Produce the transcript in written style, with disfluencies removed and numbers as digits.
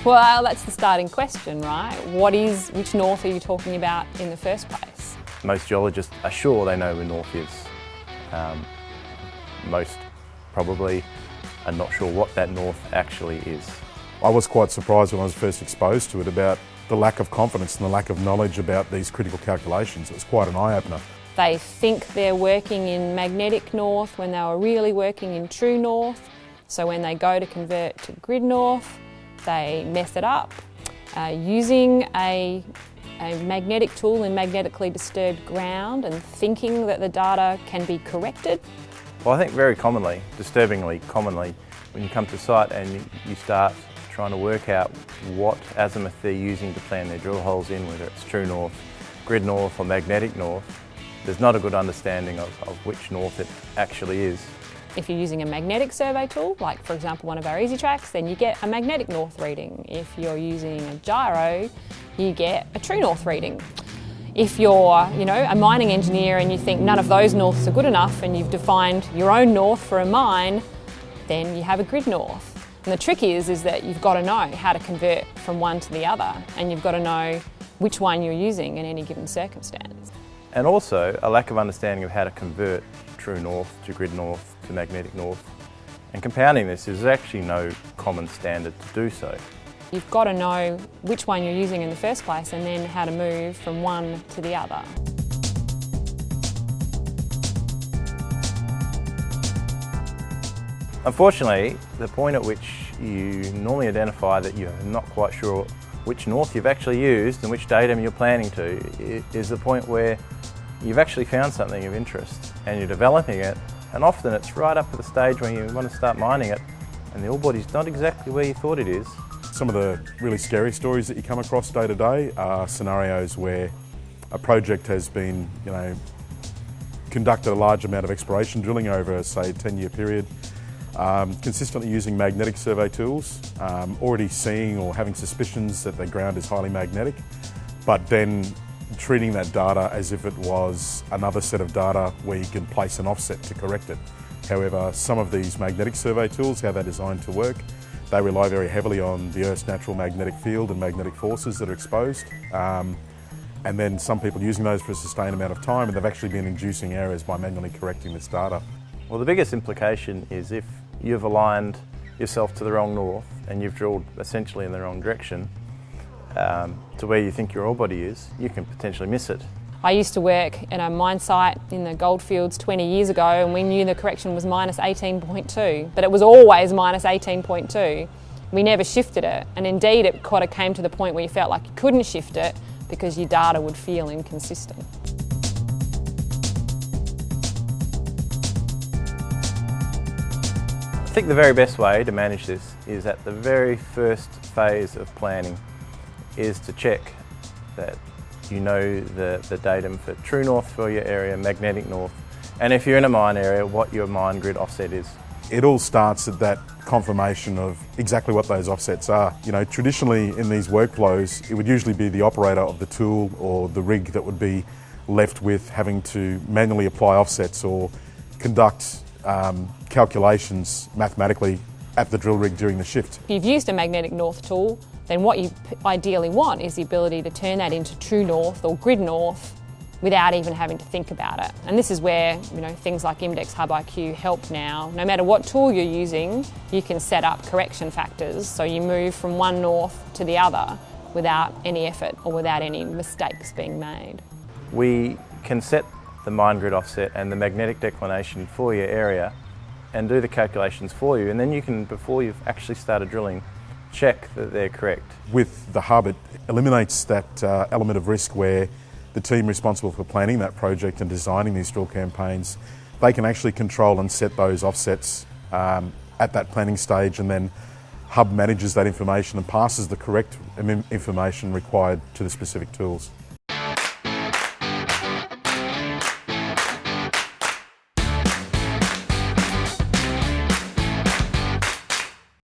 Well, that's the starting question, right? Which north are you talking about in the first place? Most geologists are sure they know where north is. Most probably are not sure what that north actually is. I was quite surprised when I was first exposed to it about the lack of confidence and the lack of knowledge about these critical calculations. It was quite an eye-opener. They think they're working in magnetic north when they were really working in true north. So when they go to convert to grid north, they mess it up. Using a magnetic tool in magnetically disturbed ground and thinking that the data can be corrected. Well, I think very commonly, disturbingly commonly, when you come to site and you start trying to work out what azimuth they're using to plan their drill holes in, whether it's true north, grid north or magnetic north, there's not a good understanding of which north it actually is. If you're using a magnetic survey tool, like for example one of our easy tracks, then you get a magnetic north reading. If you're using a gyro, you get a true north reading. If you're, a mining engineer and you think none of those norths are good enough and you've defined your own north for a mine, then you have a grid north. And the trick is that you've got to know how to convert from one to the other, and you've got to know which one you're using in any given circumstance. And also a lack of understanding of how to convert true north to grid north to magnetic north. And compounding this is actually no common standard to do so. You've got to know which one you're using in the first place and then how to move from one to the other. Unfortunately, the point at which you normally identify that you're not quite sure which north you've actually used and which datum you're planning to is the point where you've actually found something of interest and you're developing it, and often it's right up at the stage when you want to start mining it and the ore body's not exactly where you thought it is. Some of the really scary stories that you come across day to day are scenarios where a project has been, conducted a large amount of exploration drilling over, say, a 10-year period, consistently using magnetic survey tools, already seeing or having suspicions that the ground is highly magnetic, but then treating that data as if it was another set of data where you can place an offset to correct it. However, some of these magnetic survey tools, how they're designed to work, they rely very heavily on the Earth's natural magnetic field and magnetic forces that are exposed. And then some people using those for a sustained amount of time, and they've actually been inducing errors by manually correcting this data. Well, the biggest implication is if you've aligned yourself to the wrong north and you've drilled essentially in the wrong direction to where you think your ore body is, you can potentially miss it. I used to work at a mine site in the goldfields 20 years ago, and we knew the correction was minus 18.2, but it was always minus 18.2. We never shifted it, and indeed it kind of came to the point where you felt like you couldn't shift it because your data would feel inconsistent. I think the very best way to manage this is at the very first phase of planning is to check that you know the datum for true north for your area, magnetic north, and if you're in a mine area, what your mine grid offset is. It all starts at that confirmation of exactly what those offsets are. Traditionally in these workflows, it would usually be the operator of the tool or the rig that would be left with having to manually apply offsets or conduct calculations mathematically at the drill rig during the shift. If you've used a magnetic north tool, then what you ideally want is the ability to turn that into true north or grid north without even having to think about it. And this is where things like IMDEX Hub IQ help now. No matter what tool you're using, you can set up correction factors so you move from one north to the other without any effort or without any mistakes being made. We can set the mine grid offset and the magnetic declination for your area and do the calculations for you, and then you can, before you've actually started drilling, check that they're correct. With the hub, it eliminates that element of risk where the team responsible for planning that project and designing these drill campaigns, they can actually control and set those offsets at that planning stage, and then hub manages that information and passes the correct information required to the specific tools.